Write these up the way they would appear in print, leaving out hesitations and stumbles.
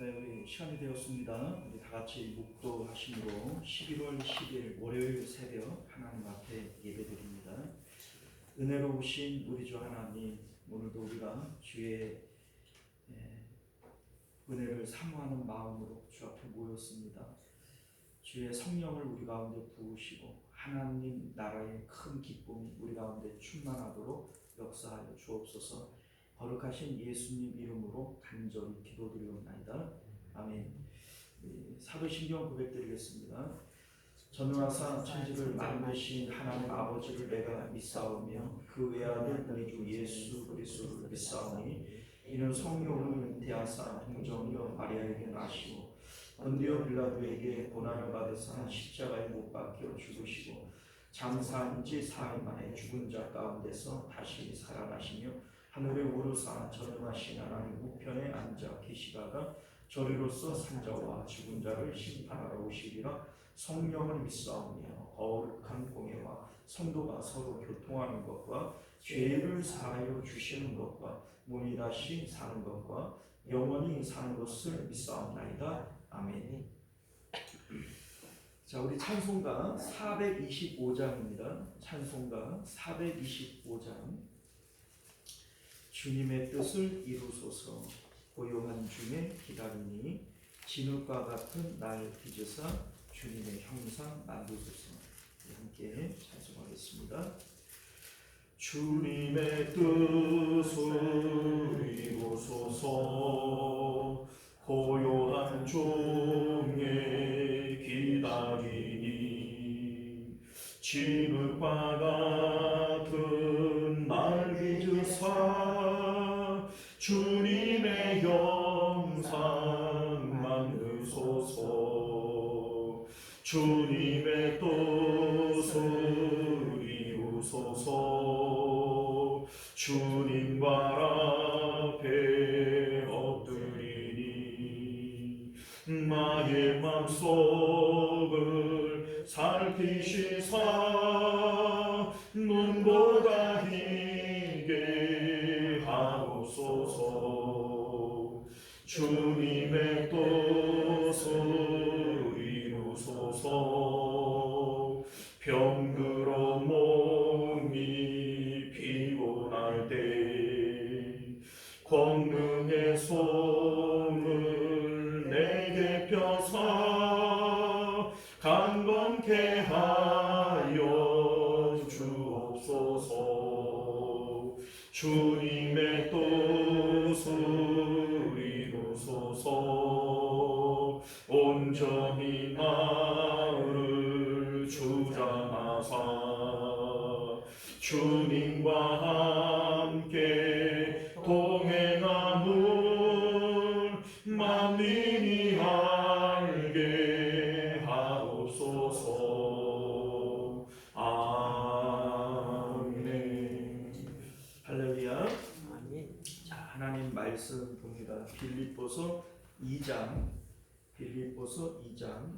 네, 우리 시간이 되었습니다. 우리 다 같이 묵도하심으로 11월 10일 월요일 새벽 하나님 앞에 예배드립니다. 은혜로우신 우리 주 하나님, 오늘도 우리가 주의 은혜를 사모하는 마음으로 주 앞에 모였습니다. 주의 성령을 우리 가운데 부으시고 하나님 나라의 큰 기쁨이 우리 가운데 충만하도록 역사하여 주옵소서. 거룩하신 예수님 이름으로 간절히 기도드리옵나이다. 아멘. 사도신경 고백드리겠습니다. 전능하사 천지를 만드신 하나님 아버지를 내가 믿사오며 그 외아들 우리 주 예수 그리스도를 믿사오니 이는 성령을 대하사 동정녀 마리아에게 나시고 본디오 빌라도에게 고난을 받으사 십자가에 못 박혀 죽으시고 장사한 지 사흘 만에 죽은 자 가운데서 다시 살아나시며 하늘에 오르사 전능하신 하나님 우편에 앉아 계시다가 저리로서 산자와 죽은 자를 심판하러 오시리라. 성령을 믿사오며 거룩한 공예와 성도가 서로 교통하는 것과 죄를 사하여 주시는 것과 몸이 다시 사는 것과 영원히 사는 것을 믿사옵나이다. 아멘. 자, 우리 찬송가 425장입니다. 찬송가 425장. 주님의 뜻을 이루소서. 고요한 중에 기다리니 진흙과 같은 날 빚으사 주님의 형상 만드소서. 함께 찬송하겠습니다. 주님의 뜻을 이루소서. 고요한 중에 기다리니 진흙과 같은 날 빚으사 주님의 형상 만드소서. 주님의 뜻을 이루소서. 주님과 앞에 엎드리니 나의 맘속을 살피시사 눈보다 희게 하옵소서. 주님의 뜻을 이루소서. 병들어 몸이 피곤할 때 권능의 손을 내게 펴사 강건케 하여 주옵소서. 주님의 뜻을 이루소서. 온전히 나를 주장하사 주님과 함께 동행함을 만민이 알게 하옵소서. 아멘. 할렐루야. 자, 하나님 말씀 봅니다. 빌립보서 2장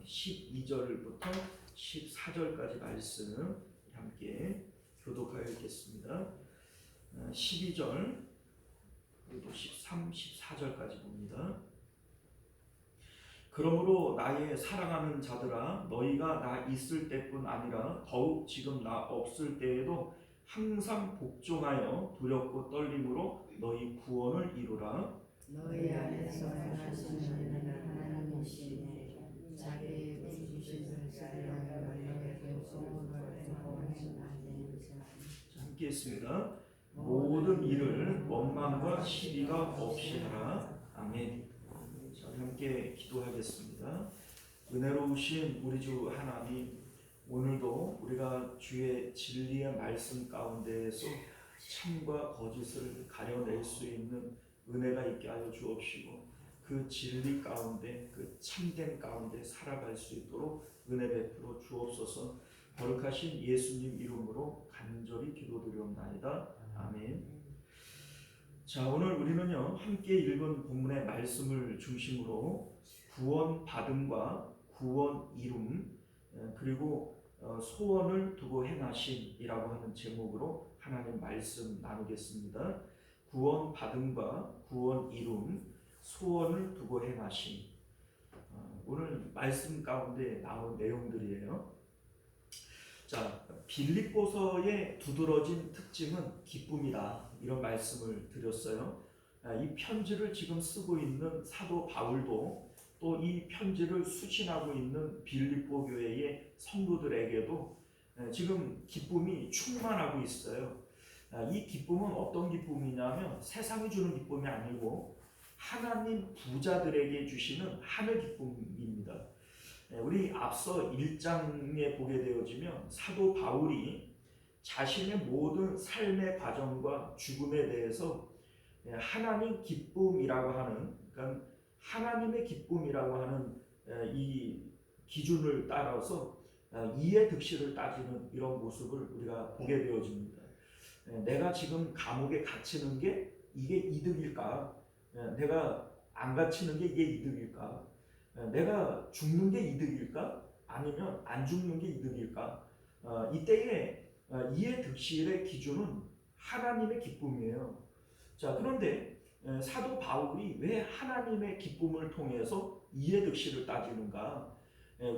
12절부터 14절까지 말씀 함께 교독하여 읽겠습니다. 12절 그리고 13, 14절까지 봅니다. 그러므로 나의 사랑하는 자들아, 너희가 나 있을 때뿐 아니라 더욱 지금 나 없을 때에도 항상 복종하여 두렵고 떨림으로 너희 구원을 이루라. 너희 안에서 하시는 하나님이시니 자기의 주신 자리하여 너희에게 소원을 행하신 아니니라. 함께 했습니다. 모든 일을 원망과 시비가 없이 하라. 아멘. 자, 함께 기도하겠습니다. 은혜로우신 우리 주 하나님, 오늘도 우리가 주의 진리의 말씀 가운데에서 참과 거짓을 가려낼 수 있는 은혜가 있게 하여 주옵시고 그 진리 가운데 그 참된 가운데 살아갈 수 있도록 은혜 베풀어 주옵소서. 거룩하신 예수님 이름으로 간절히 기도드리옵나이다. 아멘. 자, 오늘 우리는요 함께 읽은 본문의 말씀을 중심으로 구원 받음과 구원 이룸 그리고 소원을 두고 행하심이라고 하는 제목으로 하나님 말씀 나누겠습니다. 구원 받음과 구원 이룸, 소원을 두고 행하심. 오늘 말씀 가운데 나온 내용들이에요. 자, 빌립보서의 두드러진 특징은 기쁨이다. 이런 말씀을 드렸어요. 이 편지를 지금 쓰고 있는 사도 바울도 또 이 편지를 수신하고 있는 빌립보 교회의 성도들에게도 지금 기쁨이 충만하고 있어요. 이 기쁨은 어떤 기쁨이냐면 세상이 주는 기쁨이 아니고 하나님 부자들에게 주시는 하늘 기쁨입니다. 우리 앞서 1장에 보게 되어지면 사도 바울이 자신의 모든 삶의 과정과 죽음에 대해서 하나님 기쁨이라고 하는, 그러니까 하나님의 기쁨이라고 하는 이 기준을 따라서 이해 득실을 따지는 이런 모습을 우리가 보게 되어집니다. 내가 지금 감옥에 갇히는 게 이게 이득일까? 내가 안 갇히는 게 이게 이득일까? 내가 죽는 게 이득일까? 아니면 안 죽는 게 이득일까? 이때의 이해 득실의 기준은 하나님의 기쁨이에요. 자, 그런데 사도 바울이 왜 하나님의 기쁨을 통해서 이해 득실을 따지는가?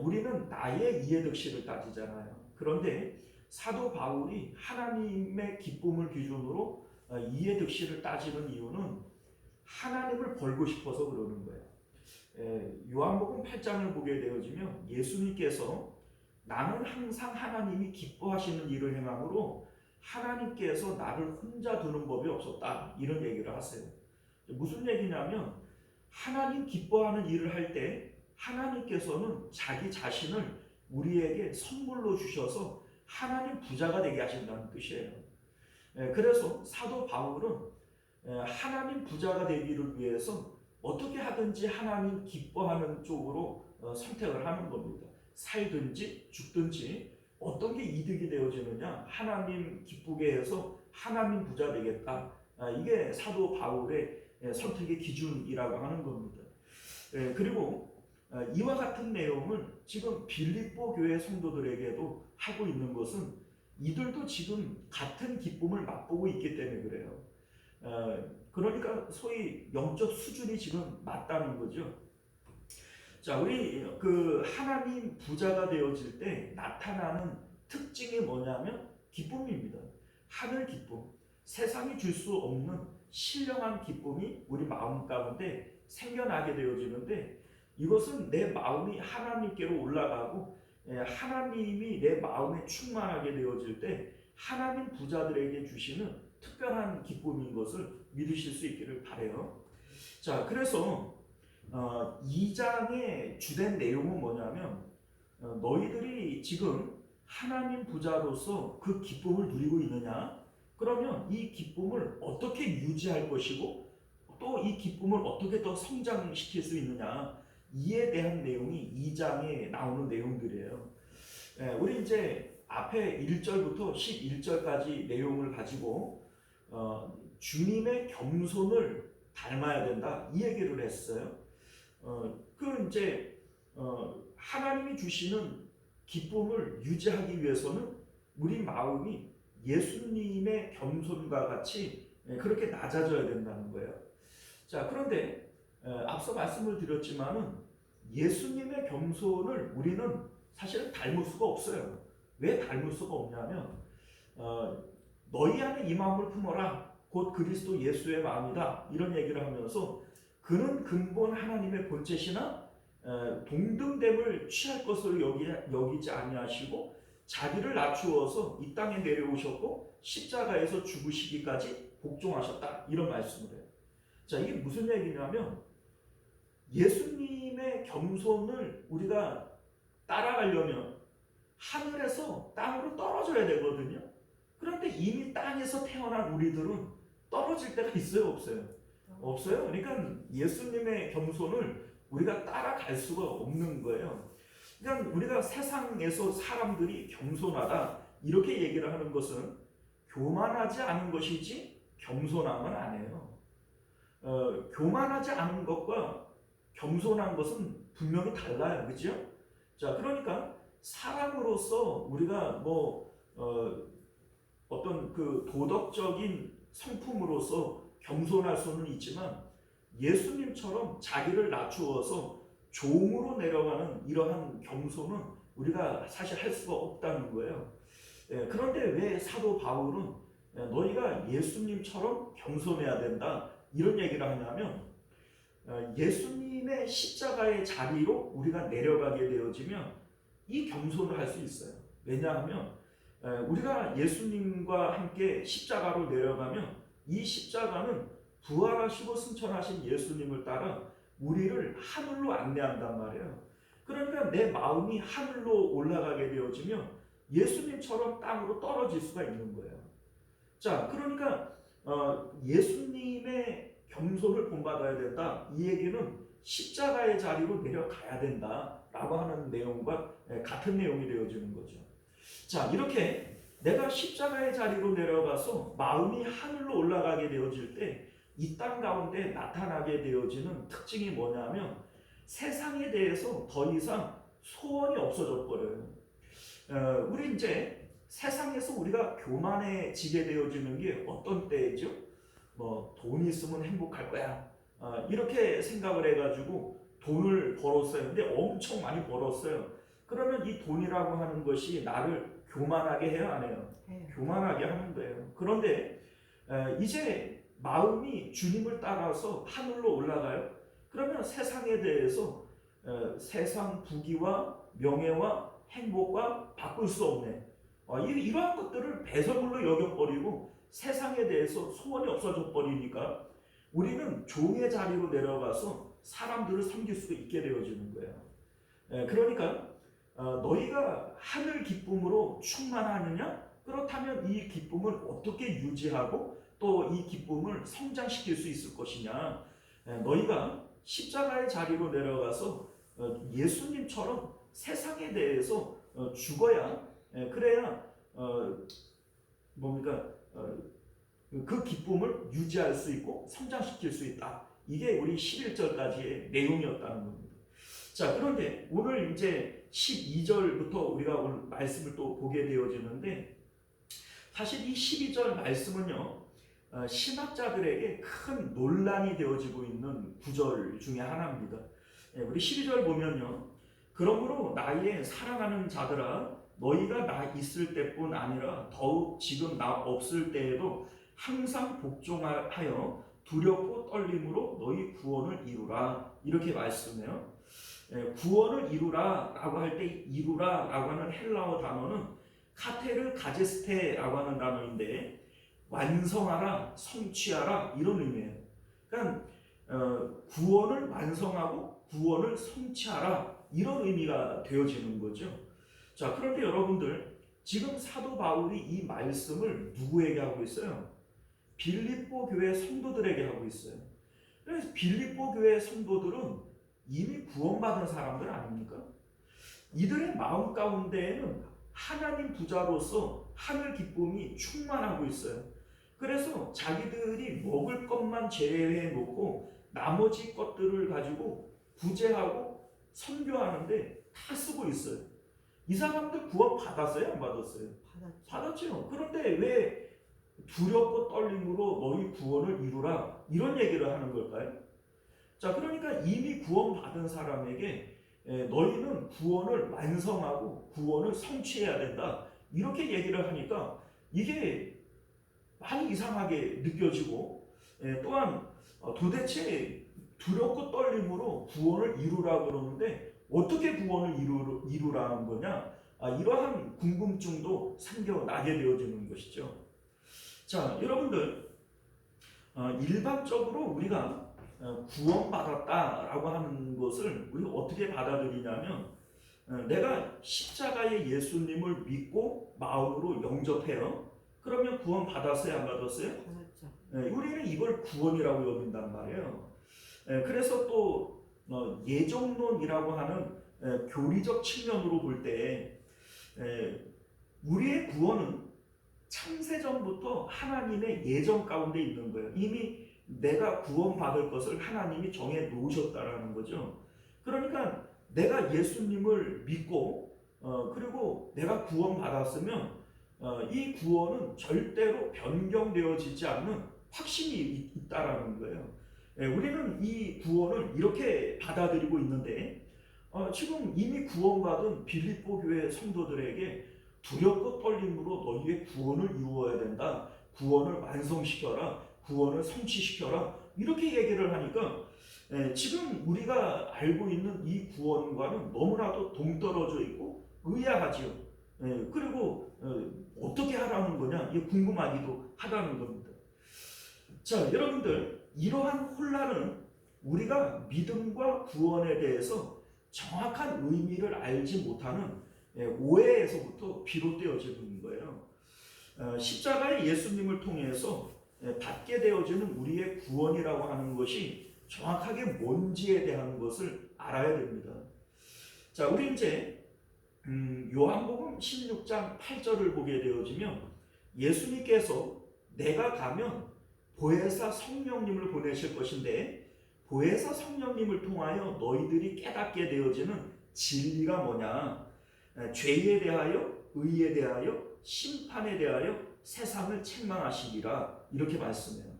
우리는 나의 이해 득실을 따지잖아요. 그런데 사도 바울이 하나님의 기쁨을 기준으로 이해 득실을 따지는 이유는 하나님을 벌고 싶어서 그러는 거예요. 요한복음 8장을 보게 되어지면 예수님께서 나는 항상 하나님이 기뻐하시는 일을 행함으로 하나님께서 나를 혼자 두는 법이 없었다, 이런 얘기를 하세요. 무슨 얘기냐면 하나님 기뻐하는 일을 할 때 하나님께서는 자기 자신을 우리에게 선물로 주셔서 하나님 부자가 되게 하신다는 뜻이에요. 그래서 사도 바울은 하나님 부자가 되기를 위해서 어떻게 하든지 하나님 기뻐하는 쪽으로 선택을 하는 겁니다. 살든지 죽든지 어떤 게 이득이 되어지느냐, 하나님 기쁘게 해서 하나님 부자 되겠다. 이게 사도 바울의 선택의 기준이라고 하는 겁니다. 그리고 이와 같은 내용을 지금 빌립보 교회 성도들에게도 하고 있는 것은 이들도 지금 같은 기쁨을 맛보고 있기 때문에 그래요. 그러니까 소위 영적 수준이 지금 맞다는 거죠. 자, 우리 그 하나님 부자가 되어질 때 나타나는 특징이 뭐냐면 기쁨입니다. 하늘 기쁨, 세상이 줄 수 없는 신령한 기쁨이 우리 마음 가운데 생겨나게 되어지는데, 이것은 내 마음이 하나님께로 올라가고 하나님이 내 마음에 충만하게 되어질 때 하나님 부자들에게 주시는 특별한 기쁨인 것을 믿으실 수 있기를 바라요. 자, 그래서 2장의 주된 내용은 뭐냐면 너희들이 지금 하나님 부자로서 그 기쁨을 누리고 있느냐? 그러면 이 기쁨을 어떻게 유지할 것이고 또 이 기쁨을 어떻게 더 성장시킬 수 있느냐? 이에 대한 내용이 2장에 나오는 내용들이에요. 우리 이제 앞에 1절부터 11절까지 내용을 가지고 주님의 겸손을 닮아야 된다, 이 얘기를 했어요. 그 이제 하나님이 주시는 기쁨을 유지하기 위해서는 우리 마음이 예수님의 겸손과 같이 그렇게 낮아져야 된다는 거예요. 자, 그런데 앞서 말씀을 드렸지만은 예수님의 겸손을 우리는 사실은 닮을 수가 없어요. 왜 닮을 수가 없냐면 너희 안에 이 마음을 품어라, 곧 그리스도 예수의 마음이다, 이런 얘기를 하면서 그는 근본 하나님의 본체시나 동등됨을 취할 것을 여기지 아니하시고 자기를 낮추어서 이 땅에 내려오셨고 십자가에서 죽으시기까지 복종하셨다, 이런 말씀을 해요. 자, 이게 무슨 얘기냐면 예수님의 겸손을 우리가 따라가려면 하늘에서 땅으로 떨어져야 되거든요. 그런데 이미 땅에서 태어난 우리들은 떨어질 때가 있어요, 없어요? 없어요. 그러니까 예수님의 겸손을 우리가 따라갈 수가 없는 거예요. 그러니까 우리가 세상에서 사람들이 겸손하다 이렇게 얘기를 하는 것은 교만하지 않은 것이지 겸손함은 아니에요. 교만하지 않은 것과 겸손한 것은 분명히 달라요, 그렇죠? 자, 그러니까 사람으로서 우리가 어떤 그 도덕적인 성품으로서 겸손할 수는 있지만 예수님처럼 자기를 낮추어서 종으로 내려가는 이러한 겸손은 우리가 사실 할 수가 없다는 거예요. 그런데 왜 사도 바울은 너희가 예수님처럼 겸손해야 된다 이런 얘기를 하냐면, 예수님의 십자가의 자리로 우리가 내려가게 되어지면 이 겸손을 할 수 있어요. 왜냐하면 우리가 예수님과 함께 십자가로 내려가면 이 십자가는 부활하시고 승천하신 예수님을 따라 우리를 하늘로 안내한단 말이에요. 그러니까 내 마음이 하늘로 올라가게 되어지면 예수님처럼 땅으로 떨어질 수가 있는 거예요. 자, 그러니까 예수님의 겸손을 본받아야 된다. 이 얘기는 십자가의 자리로 내려가야 된다라고 하는 내용과 같은 내용이 되어지는 거죠. 자, 이렇게 내가 십자가의 자리로 내려가서 마음이 하늘로 올라가게 되어질 때 이 땅 가운데 나타나게 되어지는 특징이 뭐냐면 세상에 대해서 더 이상 소원이 없어져 버려요. 우리 이제 세상에서 우리가 교만해지게 되어지는 게 어떤 때이죠? 뭐 돈 있으면 행복할 거야. 이렇게 생각을 해가지고 돈을 벌었어요. 근데 엄청 많이 벌었어요. 그러면 이 돈이라고 하는 것이 나를 교만하게 해요, 안 해요? 교만하게 하는 거예요. 그런데 이제 마음이 주님을 따라서 하늘로 올라가요. 그러면 세상에 대해서 세상 부귀와 명예와 행복과 바꿀 수 없네. 이러한 것들을 배설물로 여겨버리고 세상에 대해서 소원이 없어져 버리니까 우리는 종의 자리로 내려가서 사람들을 섬길 수 있게 되어지는 거예요. 그러니까 너희가 하늘 기쁨으로 충만하느냐? 그렇다면 이 기쁨을 어떻게 유지하고 또 이 기쁨을 성장시킬 수 있을 것이냐? 너희가 십자가의 자리로 내려가서 예수님처럼 세상에 대해서 죽어야, 그래야 그 기쁨을 유지할 수 있고 성장시킬 수 있다. 이게 우리 11절까지의 내용이었다는 겁니다. 자, 그런데 오늘 이제 12절부터 우리가 오늘 말씀을 또 보게 되어지는데, 사실 이 12절 말씀은요, 신학자들에게 큰 논란이 되어지고 있는 구절 중에 하나입니다. 우리 12절 보면요, 그러므로 나의 사랑하는 자들아, 너희가 나 있을 때뿐 아니라 더욱 지금 나 없을 때에도 항상 복종하여 두렵고 떨림으로 너희 구원을 이루라. 이렇게 말씀해요. 구원을 이루라 라고 할 때 이루라 라고 하는 헬라어 단어는 카테르 가제스테라고 하는 단어인데, 완성하라, 성취하라 이런 의미예요. 그러니까 구원을 완성하고 구원을 성취하라 이런 의미가 되어지는 거죠. 자, 그런데 여러분들, 지금 사도 바울이 이 말씀을 누구에게 하고 있어요? 빌립보 교회 성도들에게 하고 있어요. 그래서 빌립보 교회 성도들은 이미 구원받은 사람들 아닙니까? 이들의 마음 가운데에는 하나님 부자로서 하늘 기쁨이 충만하고 있어요. 그래서 자기들이 먹을 것만 제외해 놓고 나머지 것들을 가지고 구제하고 선교하는데 다 쓰고 있어요. 이 사람들 구원 받았어요? 안 받았어요? 받았죠. 그런데 왜 두렵고 떨림으로 너희 구원을 이루라 이런 얘기를 하는 걸까요? 자, 그러니까 이미 구원 받은 사람에게 너희는 구원을 완성하고 구원을 성취해야 된다 이렇게 얘기를 하니까 이게 많이 이상하게 느껴지고, 또한 도대체 두렵고 떨림으로 구원을 이루라 그러는데 어떻게 구원을 이루라는 거냐? 이러한 궁금증도 생겨나게 되어지는 것이죠. 자, 여러분들, 일반적으로 우리가 구원받았다라고 하는 것을 우리가 어떻게 받아들이냐면, 내가 십자가의 예수님을 믿고 마음으로 영접해요. 그러면 구원 받았어요? 안 받았어요? 받았죠. 우리는 이걸 구원이라고 여긴단 말이에요. 그래서 또 예정론이라고 하는 교리적 측면으로 볼 때 우리의 구원은 창세전부터 하나님의 예정 가운데 있는 거예요. 이미 내가 구원받을 것을 하나님이 정해 놓으셨다라는 거죠. 그러니까 내가 예수님을 믿고 그리고 내가 구원받았으면 이 구원은 절대로 변경되어지지 않는 확신이 있다라는 거예요. 우리는 이 구원을 이렇게 받아들이고 있는데 지금 이미 구원받은 빌립보 교회 성도들에게 두렵고 떨림으로 너희의 구원을 이루어야 된다. 구원을 완성시켜라. 구원을 성취시켜라. 이렇게 얘기를 하니까 지금 우리가 알고 있는 이 구원과는 너무나도 동떨어져 있고 의아하지요. 그리고 어떻게 하라는 거냐? 이게 궁금하기도 하다는 겁니다. 자, 여러분들, 이러한 혼란은 우리가 믿음과 구원에 대해서 정확한 의미를 알지 못하는 오해에서부터 비롯되어지는 거예요. 십자가의 예수님을 통해서 받게 되어지는 우리의 구원이라고 하는 것이 정확하게 뭔지에 대한 것을 알아야 됩니다. 자, 우리 이제 요한복음 16장 8절을 보게 되어지면 예수님께서 내가 가면 보혜사 성령님을 보내실 것인데 보혜사 성령님을 통하여 너희들이 깨닫게 되어지는 진리가 뭐냐? 죄에 대하여, 의에 대하여, 심판에 대하여 세상을 책망하시리라 이렇게 말씀해요.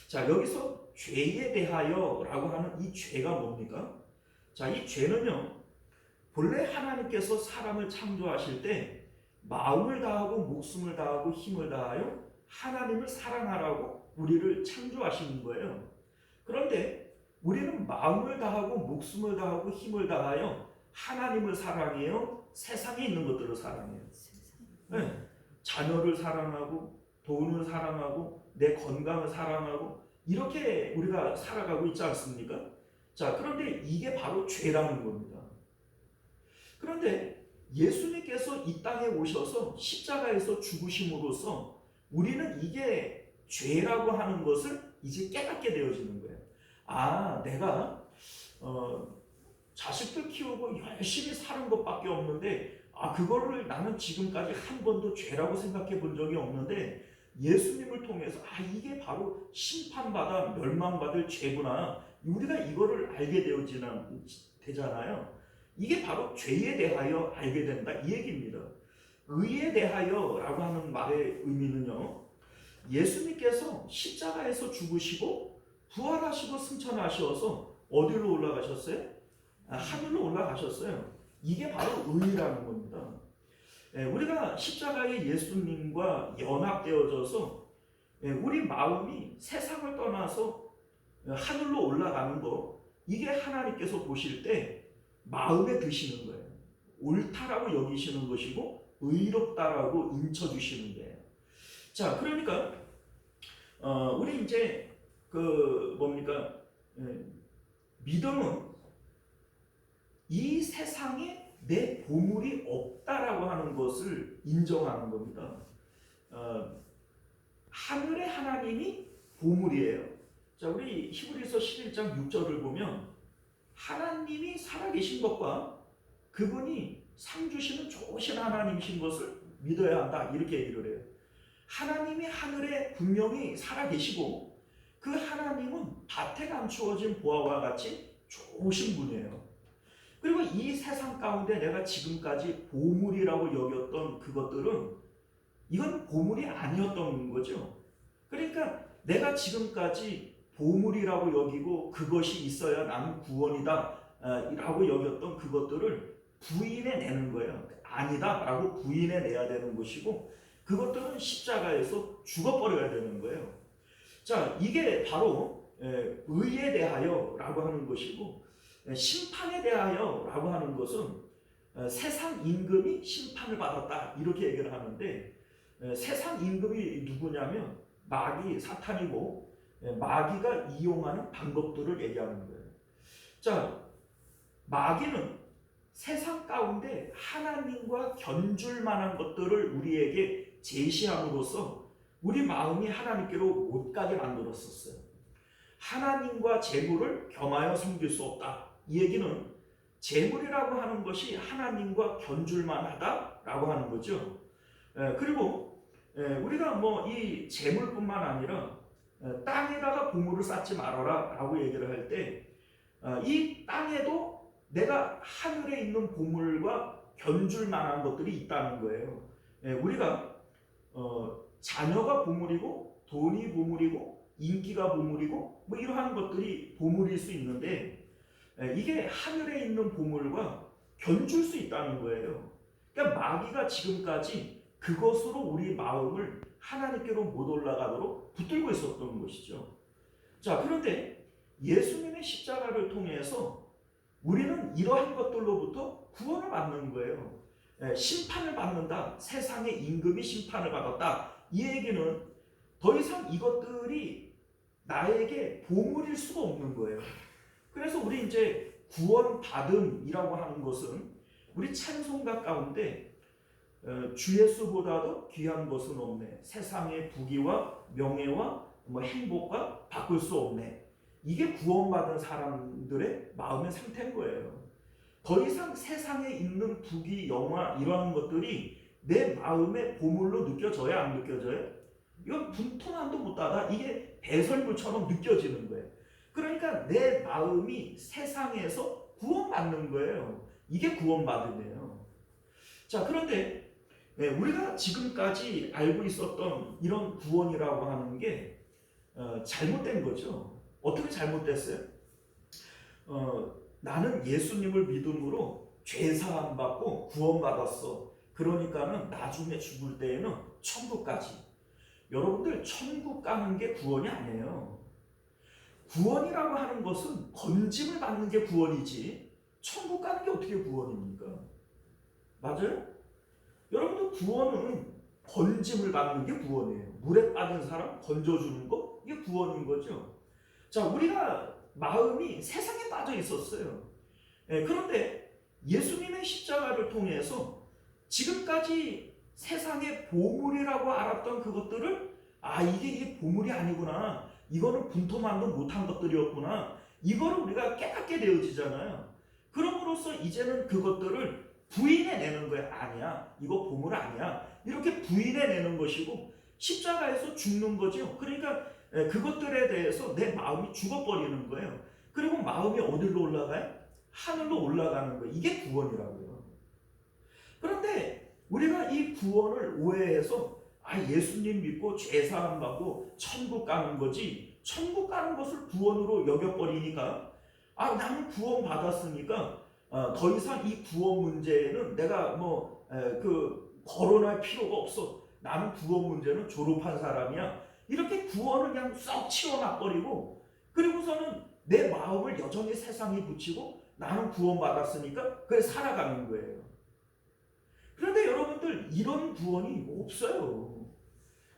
자, 여기서 죄에 대하여라고 하는 이 죄가 뭡니까? 자, 이 죄는요, 본래 하나님께서 사람을 창조하실 때 마음을 다하고 목숨을 다하고 힘을 다하여 하나님을 사랑하라고 우리를 창조하시는 거예요. 그런데 우리는 마음을 다하고 목숨을 다하고 힘을 다하여 하나님을 사랑해요? 세상에 있는 것들을 사랑해요? 자녀를 사랑하고 돈을 사랑하고 내 건강을 사랑하고 이렇게 우리가 살아가고 있지 않습니까? 자, 그런데 이게 바로 죄라는 겁니다. 그런데 예수님께서 이 땅에 오셔서 십자가에서 죽으심으로써 우리는 이게 죄라고 하는 것을 이제 깨닫게 되어지는 거예요. 아, 내가 자식들 키우고 열심히 사는 것밖에 없는데 그거를 나는 지금까지 한 번도 죄라고 생각해 본 적이 없는데 예수님을 통해서 이게 바로 심판받아 멸망받을 죄구나. 우리가 이거를 알게 되잖아요. 이게 바로 죄에 대하여 알게 된다 이 얘기입니다. 의에 대하여라고 하는 말의 의미는요, 예수님께서 십자가에서 죽으시고 부활하시고 승천하셔서 어디로 올라가셨어요? 하늘로 올라가셨어요. 이게 바로 의라는 겁니다. 우리가 십자가의 예수님과 연합되어져서 우리 마음이 세상을 떠나서 하늘로 올라가는 거, 이게 하나님께서 보실 때 마음에 드시는 거예요. 옳다라고 여기시는 것이고 의롭다라고 인쳐주시는 거예요. 자, 그러니까 우리 이제 믿음은 이 세상에 내 보물이 없다라고 하는 것을 인정하는 겁니다. 하늘의 하나님이 보물이에요. 자, 우리 히브리서 11장 6절을 보면 하나님이 살아계신 것과 그분이 상 주시는 좋으신 하나님이신 것을 믿어야 한다 이렇게 얘기를 해요. 하나님이 하늘에 분명히 살아계시고 그 하나님은 밭에 감추어진 보화와 같이 좋으신 분이에요. 그리고 이 세상 가운데 내가 지금까지 보물이라고 여겼던 그것들은 이건 보물이 아니었던 거죠. 그러니까 내가 지금까지 보물이라고 여기고 그것이 있어야 나는 구원이다 라고 여겼던 그것들을 부인해내는 거예요. 아니다 라고 부인해내야 되는 것이고 그것들은 십자가에서 죽어버려야 되는 거예요. 자, 이게 바로 의에 대하여 라고 하는 것이고 심판에 대하여 라고 하는 것은 세상 임금이 심판을 받았다 이렇게 얘기를 하는데 세상 임금이 누구냐면 마귀 사탄이고 마귀가 이용하는 방법들을 얘기하는 거예요. 자, 마귀는 세상 가운데 하나님과 견줄 만한 것들을 우리에게 제시함으로써 우리 마음이 하나님께로 못 가게 만들었었어요. 하나님과 재물을 겸하여 섬길 수 없다. 이 얘기는 재물이라고 하는 것이 하나님과 견줄 만하다라고 하는 거죠. 그리고 우리가 이 재물뿐만 아니라 땅에다가 보물을 쌓지 말아라 라고 얘기를 할 때 이 땅에도 내가 하늘에 있는 보물과 견줄 만한 것들이 있다는 거예요. 우리가 자녀가 보물이고 돈이 보물이고 인기가 보물이고 뭐 이러한 것들이 보물일 수 있는데 이게 하늘에 있는 보물과 견줄 수 있다는 거예요. 그러니까 마귀가 지금까지 그것으로 우리 마음을 하나님께로 못 올라가도록 붙들고 있었던 것이죠. 자, 그런데 예수님의 십자가를 통해서 우리는 이러한 것들로부터 구원을 받는 거예요. 심판을 받는다. 세상의 임금이 심판을 받았다. 이 얘기는 더 이상 이것들이 나에게 보물일 수가 없는 거예요. 그래서 우리 이제 구원받음이라고 하는 것은 우리 찬송가 가운데 주 예수보다도 귀한 것은 없네. 세상의 부귀와 명예와 뭐 행복과 바꿀 수 없네. 이게 구원받은 사람들의 마음의 상태인 거예요. 더 이상 세상에 있는 부귀, 영화 이러한 것들이 내 마음의 보물로 느껴져야 안 느껴져요? 이건 분토난도 못하다 이게 배설물처럼 느껴지는 거예요. 그러니까 내 마음이 세상에서 구원받는 거예요. 이게 구원받음이에요. 자, 그런데 우리가 지금까지 알고 있었던 이런 구원이라고 하는 게 잘못된 거죠. 어떻게 잘못됐어요? 나는 예수님을 믿음으로 죄사함 받고 구원받았어. 그러니까는 나중에 죽을 때에는 천국 가지. 여러분들 천국 가는 게 구원이 아니에요. 구원이라고 하는 것은 건짐을 받는 게 구원이지 천국 가는 게 어떻게 구원입니까? 맞아요? 여러분들 구원은 건짐을 받는 게 구원이에요. 물에 빠진 사람 건져주는 거 이게 구원인 거죠. 자, 우리가 마음이 세상에 빠져 있었어요. 그런데 예수님의 십자가를 통해서 지금까지 세상의 보물이라고 알았던 그것들을 이게 보물이 아니구나. 이거는 분토만도 못한 것들이었구나. 이거를 우리가 깨닫게 되어지잖아요. 그럼으로써 이제는 그것들을 부인해내는 거야. 아니야. 이거 보물 아니야. 이렇게 부인해내는 것이고 십자가에서 죽는 거죠. 그러니까 그것들에 대해서 내 마음이 죽어버리는 거예요. 그리고 마음이 어디로 올라가요? 하늘로 올라가는 거예요. 이게 구원이라고요. 그런데 우리가 이 구원을 오해해서 예수님 믿고 죄사함 받고 천국 가는 거지 천국 가는 것을 구원으로 여겨버리니까 나는 구원 받았으니까 더 이상 이 구원 문제에는 내가 거론할 필요가 없어. 나는 구원 문제는 졸업한 사람이야. 이렇게 구원을 그냥 썩 치워놔버리고 그리고서는 내 마음을 여전히 세상에 붙이고 나는 구원받았으니까 그래 살아가는 거예요. 그런데 여러분들 이런 구원이 없어요.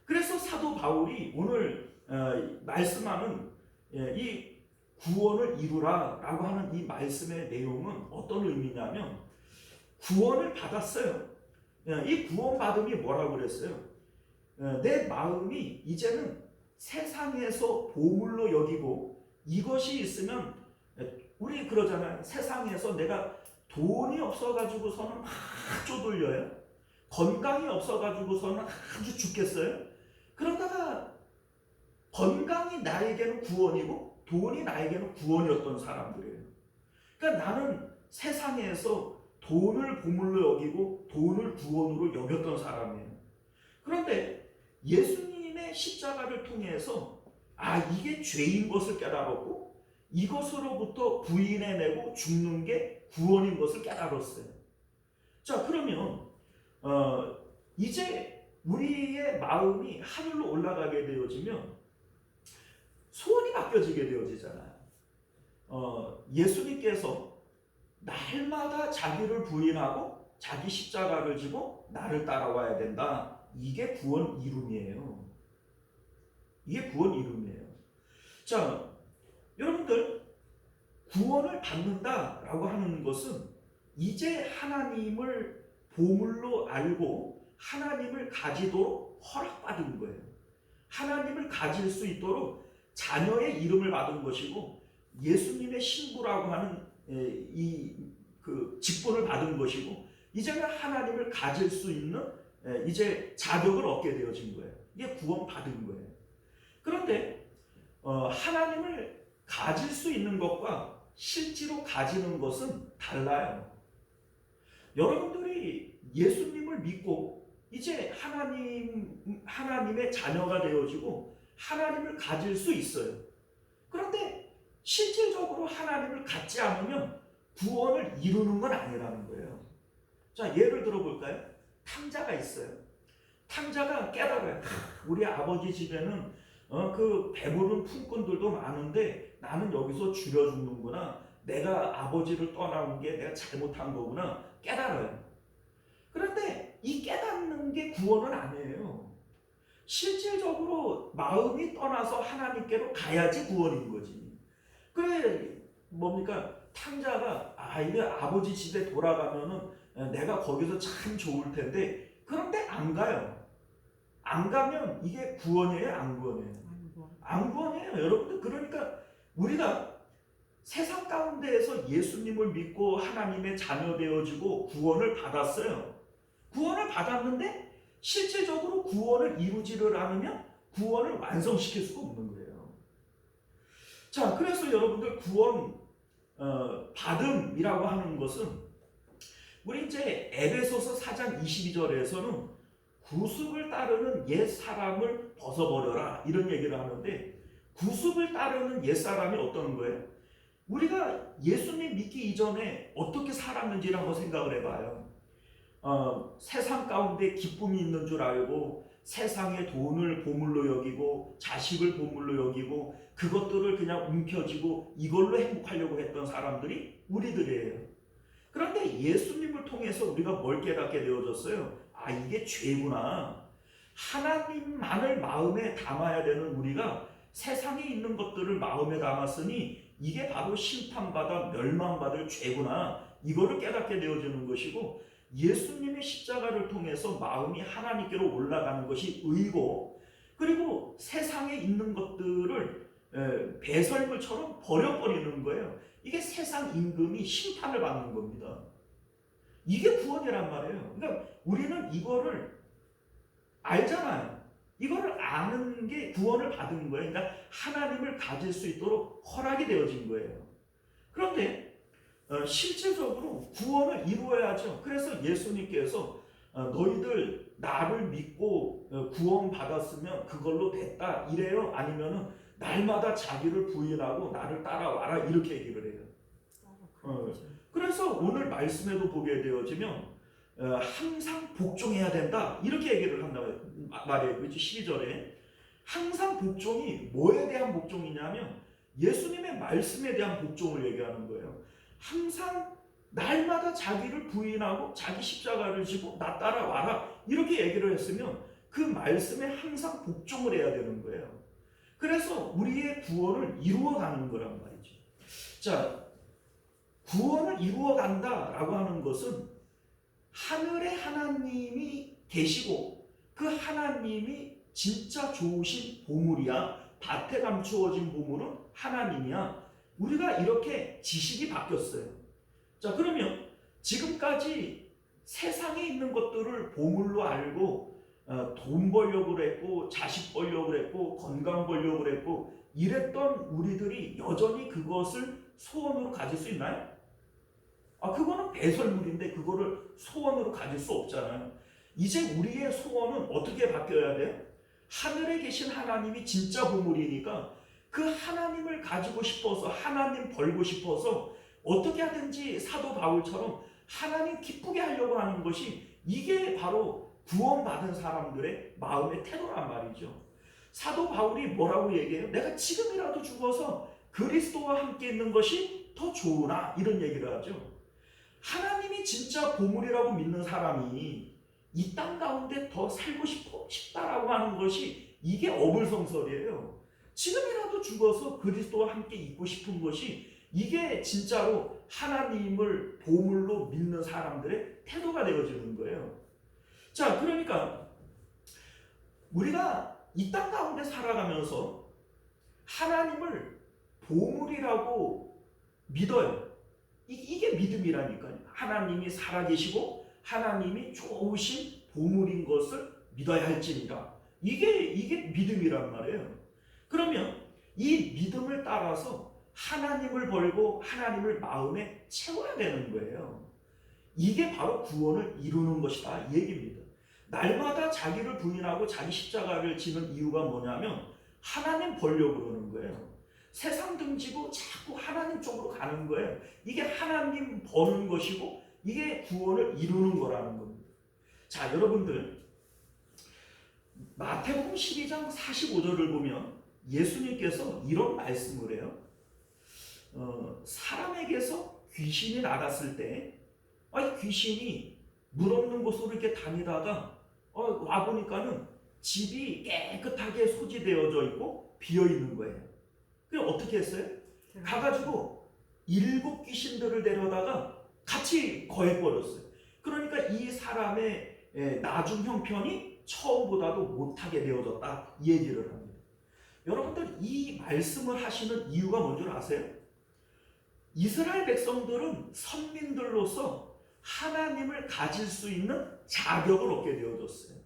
그래서 사도 바울이 오늘 말씀하는 이 구원을 이루라 라고 하는 이 말씀의 내용은 어떤 의미냐면 구원을 받았어요. 이 구원받음이 뭐라고 그랬어요? 내 마음이 이제는 세상에서 보물로 여기고 이것이 있으면 우리 그러잖아요. 세상에서 내가 돈이 없어가지고서는 막 쪼들려요. 건강이 없어가지고서는 아주 죽겠어요. 그러다가 건강이 나에게는 구원이고 돈이 나에게는 구원이었던 사람들이에요. 그러니까 나는 세상에서 돈을 보물로 여기고 돈을 구원으로 여겼던 사람이에요. 그런데 예수님의 십자가를 통해서 이게 죄인 것을 깨달았고 이것으로부터 부인해내고 죽는 게 구원인 것을 깨달았어요. 자, 그러면 이제 우리의 마음이 하늘로 올라가게 되어지면 소원이 바뀌어지게 되어지잖아요. 예수님께서 날마다 자기를 부인하고 자기 십자가를 지고 나를 따라와야 된다. 이게 구원 이룸이에요. 이게 구원 이룸이에요. 자, 여러분들 구원을 받는다라고 하는 것은 이제 하나님을 보물로 알고 하나님을 가지도록 허락받은 거예요. 하나님을 가질 수 있도록 자녀의 이름을 받은 것이고 예수님의 신부라고 하는 그 직분을 받은 것이고 이제는 하나님을 가질 수 있는 이제 자격을 얻게 되어진 거예요. 이게 구원받은 거예요. 그런데 하나님을 가질 수 있는 것과 실제로 가지는 것은 달라요. 여러분들이 예수님을 믿고 이제 하나님의 자녀가 되어지고 하나님을 가질 수 있어요. 그런데 실질적으로 하나님을 갖지 않으면 구원을 이루는 건 아니라는 거예요. 자, 예를 들어 볼까요? 탕자가 있어요. 탕자가 깨달아요. 우리 아버지 집에는 그 배부른 품꾼들도 많은데 나는 여기서 줄여 죽는구나. 내가 아버지를 떠나온 게 내가 잘못한 거구나. 깨달아요. 그런데 이 깨닫는 게 구원은 아니에요. 실질적으로 마음이 떠나서 하나님께로 가야지 구원인 거지. 그래 뭡니까? 탕자가 이게 아버지 집에 돌아가면은 내가 거기서 참 좋을 텐데 그런데 안 가요. 안 가면 이게 구원이에요, 안 구원이에요? 안 구원이에요, 여러분들. 그러니까 우리가 세상 가운데에서 예수님을 믿고 하나님의 자녀 되어지고 구원을 받았어요. 구원을 받았는데 실질적으로 구원을 이루지를 않으면 구원을 완성시킬 수가 없는 거예요. 자, 그래서 여러분들 구원 받음이라고 하는 것은 우리 이제 에베소서 4장 22절에서는 구속을 따르는 옛 사람을 벗어버려라 이런 얘기를 하는데 구속을 따르는 옛 사람이 어떤 거예요? 우리가 예수님 믿기 이전에 어떻게 살았는지를 한번 생각을 해봐요. 세상 가운데 기쁨이 있는 줄 알고 세상의 돈을 보물로 여기고 자식을 보물로 여기고 그것들을 그냥 움켜쥐고 이걸로 행복하려고 했던 사람들이 우리들이에요. 그런데 예수님을 통해서 우리가 뭘 깨닫게 되어졌어요? 이게 죄구나. 하나님만을 마음에 담아야 되는 우리가 세상에 있는 것들을 마음에 담았으니 이게 바로 심판받아 멸망받을 죄구나. 이거를 깨닫게 되어지는 것이고 예수님의 십자가를 통해서 마음이 하나님께로 올라가는 것이 의고 그리고 세상에 있는 것들을 배설물처럼 버려버리는 거예요. 이게 세상 임금이 심판을 받는 겁니다. 이게 구원이란 말이에요. 그러니까 우리는 이거를 알잖아요. 이거를 아는 게 구원을 받은 거예요. 그러니까 하나님을 가질 수 있도록 허락이 되어진 거예요. 그런데 실질적으로 구원을 이루어야죠. 그래서 예수님께서 너희들 나를 믿고 구원 받았으면 그걸로 됐다 이래요? 아니면은 날마다 자기를 부인하고 나를 따라와라 이렇게 얘기를 해요. 그래서 오늘 말씀에도 보게 되어지면 항상 복종해야 된다 이렇게 얘기를 한다고 말해요. 12절에 항상 복종이 뭐에 대한 복종이냐면 예수님의 말씀에 대한 복종을 얘기하는 거예요. 항상 날마다 자기를 부인하고 자기 십자가를 지고 나 따라와라 이렇게 얘기를 했으면 그 말씀에 항상 복종을 해야 되는 거예요. 그래서 우리의 구원을 이루어가는 거란 말이죠. 자, 구원을 이루어간다라고 하는 것은 하늘에 하나님이 계시고 그 하나님이 진짜 좋으신 보물이야. 밭에 감추어진 보물은 하나님이야. 우리가 이렇게 지식이 바뀌었어요. 자, 그러면 지금까지 세상에 있는 것들을 보물로 알고 돈 벌려고 그랬고 자식 벌려고 그랬고 건강 벌려고 그랬고 이랬던 우리들이 여전히 그것을 소원으로 가질 수 있나요? 그거는 배설물인데 그거를 소원으로 가질 수 없잖아요. 이제 우리의 소원은 어떻게 바뀌어야 돼요? 하늘에 계신 하나님이 진짜 보물이니까 그 하나님을 가지고 싶어서 하나님 벌고 싶어서 어떻게 하든지 사도 바울처럼 하나님 기쁘게 하려고 하는 것이 이게 바로 구원받은 사람들의 마음의 태도란 말이죠. 사도 바울이 뭐라고 얘기해요? 내가 지금이라도 죽어서 그리스도와 함께 있는 것이 더 좋으나 이런 얘기를 하죠. 하나님이 진짜 보물이라고 믿는 사람이 이 땅 가운데 더 살고 싶다라고 하는 것이 이게 어불성설이에요. 지금이라도 죽어서 그리스도와 함께 있고 싶은 것이 이게 진짜로 하나님을 보물로 믿는 사람들의 태도가 되어지는 거예요. 자, 그러니까 우리가 이 땅 가운데 살아가면서 하나님을 보물이라고 믿어요. 이게 믿음이라니까요. 하나님이 살아계시고 하나님이 좋으신 보물인 것을 믿어야 할지니라. 이게 믿음이란 말이에요. 그러면 이 믿음을 따라서 하나님을 벌고 하나님을 마음에 채워야 되는 거예요. 이게 바로 구원을 이루는 것이다 이 얘기입니다. 날마다 자기를 부인하고 자기 십자가를 지는 이유가 뭐냐면 하나님 보려고 그러는 거예요. 세상 등지고 자꾸 하나님 쪽으로 가는 거예요. 이게 하나님 보는 것이고 이게 구원을 이루는 거라는 겁니다. 자, 여러분들 마태복음 12장 45절을 보면 예수님께서 이런 말씀을 해요. 사람에게서 귀신이 나갔을 때 귀신이 물 없는 곳으로 이렇게 다니다가 와보니까는 집이 깨끗하게 소지되어져 있고 비어 있는 거예요. 그럼 어떻게 했어요? 가가지고 7 귀신들을 데려다가 같이 거해버렸어요. 그러니까 이 사람의 나중 형편이 처음보다도 못하게 되어졌다, 이 얘기를 합니다. 여러분들, 이 말씀을 하시는 이유가 뭔지 아세요? 이스라엘 백성들은 선민들로서 하나님을 가질 수 있는 자격을 얻게 되어졌어요.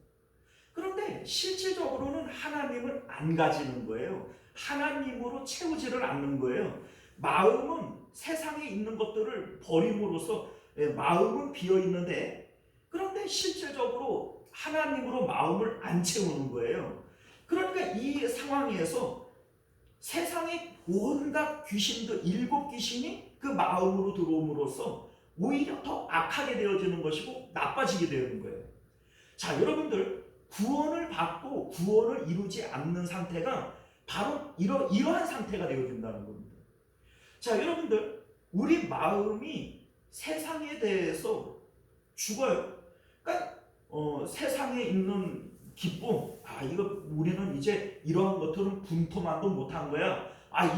그런데 실질적으로는 하나님을 안 가지는 거예요. 하나님으로 채우지를 않는 거예요. 마음은 세상에 있는 것들을 버림으로써 마음은 비어 있는데, 그런데 실질적으로 하나님으로 마음을 안 채우는 거예요. 그러니까 이 상황에서 세상의 온갖 귀신들, 7 귀신이 그 마음으로 들어옴으로써 오히려 더 악하게 되어지는 것이고 나빠지게 되는 거예요. 자, 여러분들, 구원을 받고 구원을 이루지 않는 상태가 바로 이러한 상태가 되어진다는 겁니다. 자, 여러분들, 우리 마음이 세상에 대해서 죽어요. 그러니까 세상에 있는 기쁨, 이거 우리는 이제 이러한 것들은 분토만도 못한 거야.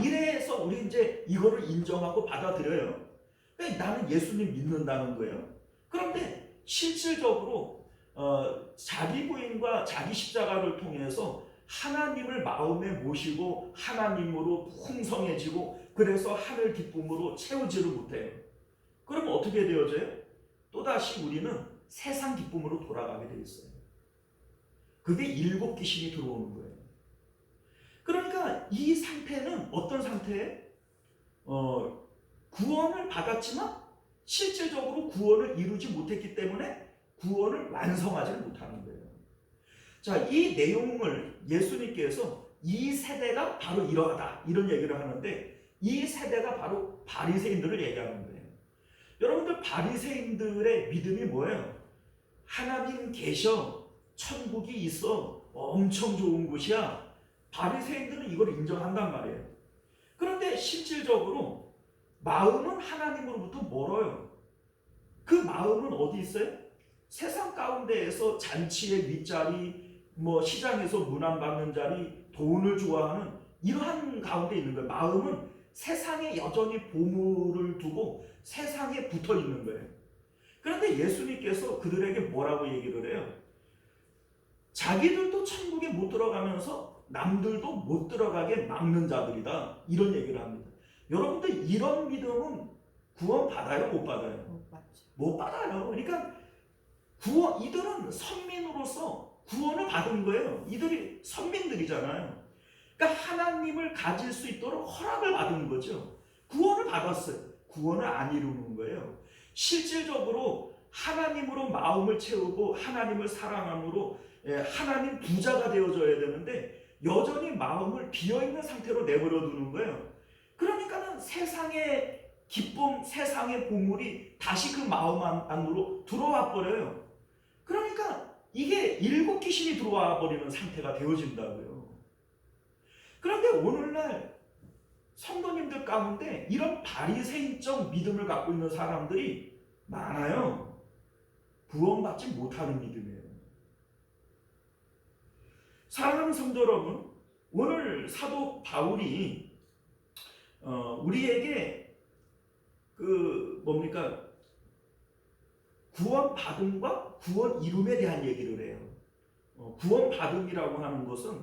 이래서 우리 이제 이거를 인정하고 받아들여요. 그러니까 나는 예수님 믿는다는 거예요. 그런데 실질적으로 자기 부인과 자기 십자가를 통해서 하나님을 마음에 모시고 하나님으로 풍성해지고 그래서 하늘 기쁨으로 채우지를 못해요. 그럼 어떻게 되어져요? 또다시 우리는 세상 기쁨으로 돌아가게 되어 있어요. 그게 7 귀신이 들어오는 거예요. 그러니까 이 상태는 어떤 상태예요? 구원을 받았지만 실질적으로 구원을 이루지 못했기 때문에 구원을 완성하지 못하는 거예요. 자, 이 내용을 예수님께서 이 세대가 바로 이러하다, 이런 얘기를 하는데, 이 세대가 바로 바리새인들을 얘기하는 거예요. 여러분들, 바리새인들의 믿음이 뭐예요? 하나님 계셔, 천국이 있어, 엄청 좋은 곳이야. 바리새인들은 이걸 인정한단 말이에요. 그런데 실질적으로 마음은 하나님으로부터 멀어요. 그 마음은 어디 있어요? 세상 가운데에서 잔치의 윗자리, 시장에서 문안받는 자리, 돈을 좋아하는 이러한 가운데 있는 거예요. 마음은 세상에 여전히 보물을 두고 세상에 붙어 있는 거예요. 그런데 예수님께서 그들에게 뭐라고 얘기를 해요? 자기들도 천국에 못 들어가면서 남들도 못 들어가게 막는 자들이다, 이런 얘기를 합니다. 여러분들, 이런 믿음은 구원 받아요, 못 받아요? 못 받아요. 그러니까 이들은 선민으로서 구원을 받은 거예요. 이들이 선민들이잖아요. 그러니까 하나님을 가질 수 있도록 허락을 받은 거죠. 구원을 받았어요. 구원을 안 이루는 거예요. 실질적으로 하나님으로 마음을 채우고 하나님을 사랑함으로 하나님 부자가 되어져야 되는데 여전히 마음을 비어있는 상태로 내버려 두는 거예요. 그러니까는 세상의 기쁨, 세상의 보물이 다시 그 마음 안으로 들어와 버려요. 그러니까 이게 7 귀신이 들어와 버리는 상태가 되어진다고요. 그런데 오늘날 성도님들 가운데 이런 바리새인적 믿음을 갖고 있는 사람들이 많아요. 구원받지 못하는 믿음이에요. 사랑하는 성도 여러분, 오늘 사도 바울이 우리에게 구원 받음과 구원 이룸에 대한 얘기를 해요. 구원 받음이라고 하는 것은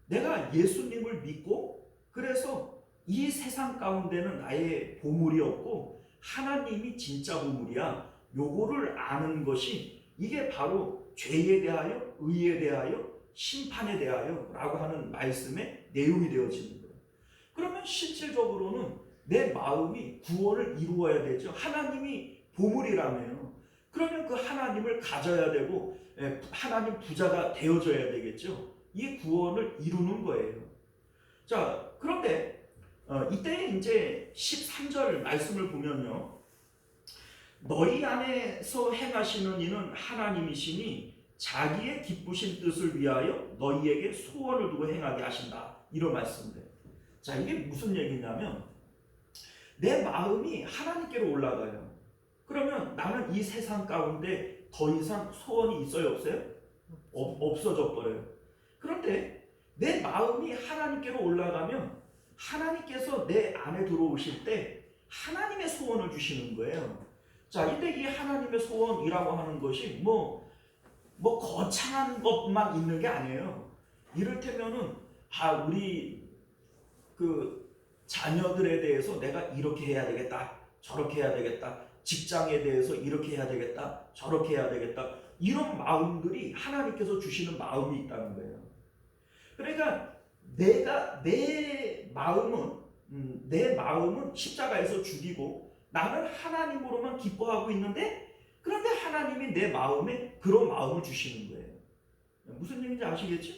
내가 예수님을 믿고 그래서 이 세상 가운데는 나의 보물이 없고 하나님이 진짜 보물이야, 요거를 아는 것이 이게 바로 죄에 대하여, 의에 대하여, 심판에 대하여 라고 하는 말씀의 내용이 되어지는 거예요. 그러면 실질적으로는 내 마음이 구원을 이루어야 되죠. 하나님이 보물이라며요. 그러면 그 하나님을 가져야 되고 하나님 부자가 되어져야 되겠죠. 이 구원을 이루는 거예요. 자, 그런데 이때 이제 13절 말씀을 보면요. 너희 안에서 행하시는 이는 하나님이시니 자기의 기쁘신 뜻을 위하여 너희에게 소원을 두고 행하게 하신다. 이런 말씀인데, 자, 이게 무슨 얘기냐면 내 마음이 하나님께로 올라가요. 그러면 나는 이 세상 가운데 더 이상 소원이 있어요, 없어요? 없어져 버려요. 그런데 내 마음이 하나님께로 올라가면 하나님께서 내 안에 들어오실 때 하나님의 소원을 주시는 거예요. 자, 이때 이 하나님의 소원이라고 하는 것이 뭐 거창한 것만 있는 게 아니에요. 이를테면은 우리 그 자녀들에 대해서 내가 이렇게 해야 되겠다, 저렇게 해야 되겠다, 직장에 대해서 이렇게 해야 되겠다, 저렇게 해야 되겠다, 이런 마음들이 하나님께서 주시는 마음이 있다는 거예요. 그러니까 내 마음은 십자가에서 죽이고 나는 하나님으로만 기뻐하고 있는데, 그런데 하나님이 내 마음에 그런 마음을 주시는 거예요. 무슨 얘기인지 아시겠죠?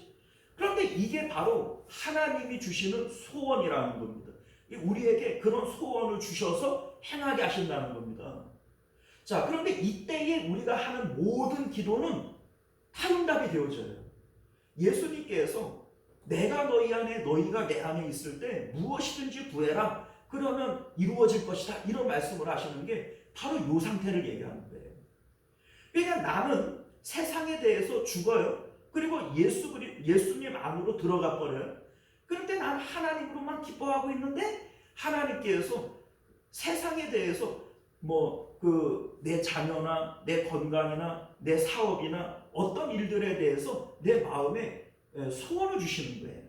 그런데 이게 바로 하나님이 주시는 소원이라는 겁니다. 우리에게 그런 소원을 주셔서 행하게 하신다는 겁니다. 자, 그런데 이때에 우리가 하는 모든 기도는 다 응답이 되어져요. 예수님께서 내가 너희 안에 너희가 내 안에 있을 때 무엇이든지 구해라, 그러면 이루어질 것이다, 이런 말씀을 하시는 게 바로 이 상태를 얘기하는 거예요. 그러니까 나는 세상에 대해서 죽어요. 그리고 예수님 안으로 들어가 버려요. 그런데 난 하나님으로만 기뻐하고 있는데 하나님께서 세상에 대해서 내 자녀나 내 건강이나 내 사업이나 어떤 일들에 대해서 내 마음에 소원을 주시는 거예요.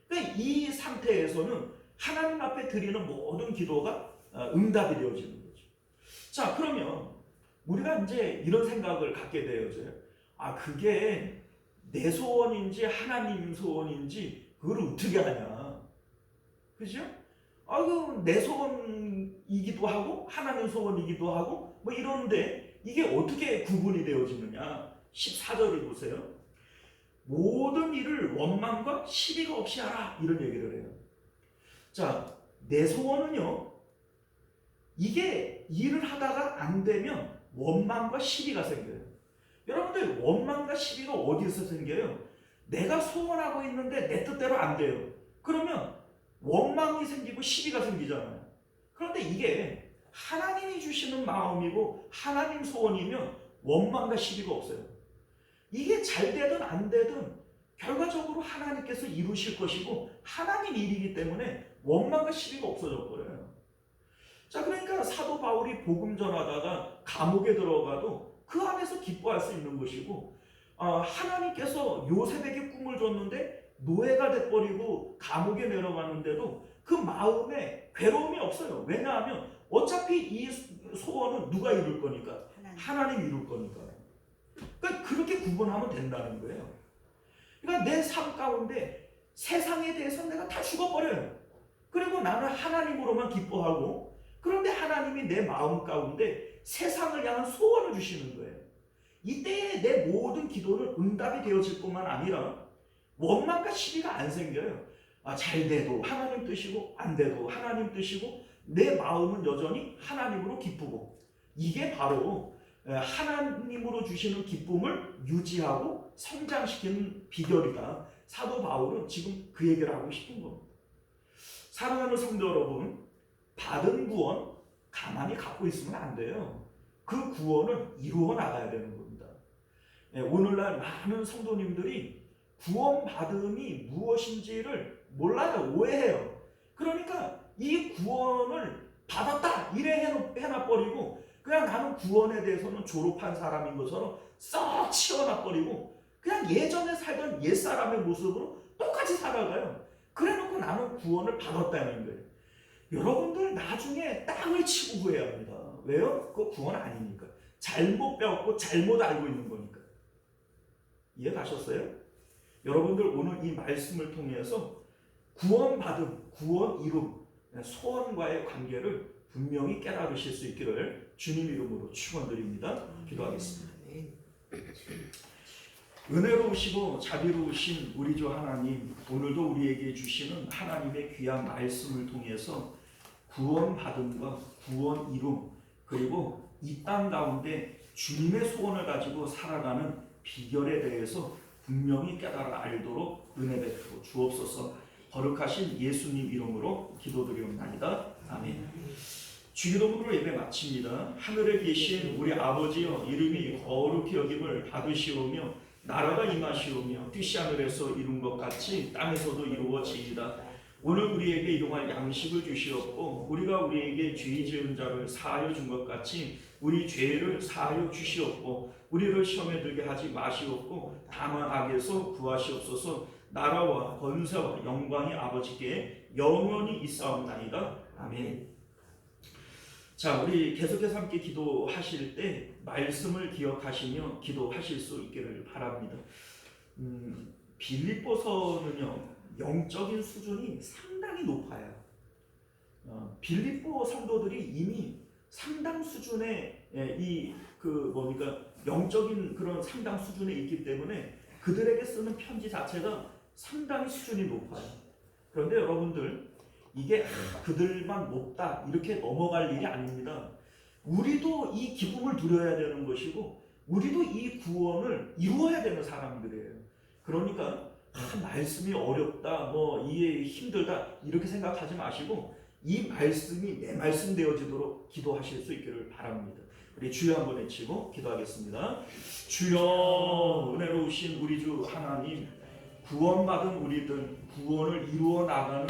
그러니까 이 상태에서는 하나님 앞에 드리는 모든 기도가 응답이 되어지는 거죠. 자, 그러면 우리가 이제 이런 생각을 갖게 되어져요. 그게 내 소원인지 하나님 소원인지 그걸 어떻게 하냐, 그죠? 내 소원이기도 하고 하나님 소원이기도 하고 이러는데 이게 어떻게 구분이 되어지느냐. 14절을 보세요. 모든 일을 원망과 시비가 없이 하라, 이런 얘기를 해요. 자, 내 소원은요, 이게 일을 하다가 안 되면 원망과 시비가 생겨요. 여러분들, 원망과 시비가 어디서 생겨요? 내가 소원하고 있는데 내 뜻대로 안 돼요. 그러면 원망이 생기고 시비가 생기잖아요. 그런데 이게 하나님이 주시는 마음이고 하나님 소원이면 원망과 시비가 없어요. 이게 잘 되든 안 되든 결과적으로 하나님께서 이루실 것이고 하나님 일이기 때문에 원망과 시비가 없어져 버려요. 자, 그러니까 사도 바울이 복음 전하다가 감옥에 들어가도 그 안에서 기뻐할 수 있는 것이고, 하나님께서 요셉에게 꿈을 줬는데 노예가 돼버리고 감옥에 내려가는데도 그 마음에 괴로움이 없어요. 왜냐하면 어차피 이 소원은 누가 이룰 거니까? 하나님이 이룰 거니까. 그러니까 그렇게 구분하면 된다는 거예요. 그러니까 내 삶 가운데 세상에 대해서 내가 다 죽어버려요. 그리고 나는 하나님으로만 기뻐하고, 그런데 하나님이 내 마음 가운데 세상을 향한 소원을 주시는 거예요. 이때에 내 모든 기도는 응답이 되어질 뿐만 아니라 원망과 시비가 안 생겨요. 잘 돼도 하나님 뜻이고 안 돼도 하나님 뜻이고 내 마음은 여전히 하나님으로 기쁘고, 이게 바로 하나님으로 주시는 기쁨을 유지하고 성장시키는 비결이다. 사도 바울은 지금 그 얘기를 하고 싶은 겁니다. 사랑하는 성도 여러분, 받은 구원 가만히 갖고 있으면 안 돼요. 그 구원을 이루어 나가야 되는 겁니다. 오늘날 많은 성도님들이 구원받음이 무엇인지를 몰라요. 오해해요. 그러니까 이 구원을 받았다 이래 해놔버리고 그냥 나는 구원에 대해서는 졸업한 사람인 것처럼 썩 치워놔버리고 그냥 예전에 살던 옛사람의 모습으로 똑같이 살아가요. 그래놓고 나는 구원을 받았다는 거예요. 여러분들 나중에 땅을 치고 후회해야 합니다. 왜요? 그거 구원 아니니까. 잘못 배웠고 잘못 알고 있는 거니까. 이해 가셨어요? 여러분들 오늘 이 말씀을 통해서 구원받음, 구원 이룸, 소원과의 관계를 분명히 깨달으실 수 있기를 주님 이름으로 축원드립니다. 기도하겠습니다. 은혜로우시고 자비로우신 우리 주 하나님, 오늘도 우리에게 주시는 하나님의 귀한 말씀을 통해서 구원받음과 구원 이룸, 그리고 이 땅 가운데 주님의 소원을 가지고 살아가는 비결에 대해서 분명히 깨달아 알도록 은혜 베풀어 주옵소서. 거룩하신 예수님 이름으로 기도드리옵나이다. 아멘. 주 이름으로 예배 마칩니다. 하늘에 계신 우리 아버지여, 이름이 거룩히 여김을 받으시오며 나라가 임하시오며 뜻이 하늘에서 이룬 것 같이 땅에서도 이루어지이다. 오늘 우리에게 일용할 양식을 주시옵고 우리가 우리에게 죄 지은 자를 사하여 준 것 같이 우리 죄를 사하여 주시옵고 우리를 시험에 들게 하지 마시옵고 다만 악에서 구하시옵소서. 나라와 권세와 영광이 아버지께 영원히 있사옵나이다. 아멘. 자, 우리 계속해서 함께 기도하실 때 말씀을 기억하시며 기도하실 수 있기를 바랍니다. 빌립보서는요, 영적인 수준이 상당히 높아요. 빌립보 성도들이 이미 상당 수준의 영적인 그런 상당 수준에 있기 때문에 그들에게 쓰는 편지 자체가 상당히 수준이 높아요. 그런데 여러분들, 이게 그들만 높다 이렇게 넘어갈 일이 아닙니다. 우리도 이 기쁨을 누려야 되는 것이고 우리도 이 구원을 이루어야 되는 사람들이에요. 그러니까 말씀이 어렵다, 이해 힘들다 이렇게 생각하지 마시고 이 말씀이 내 말씀 되어지도록 기도하실 수 있기를 바랍니다. 우리 주여 한번 외치고 기도하겠습니다. 주여, 은혜로우신 우리 주 하나님, 구원받은 우리들 구원을 이루어 나가는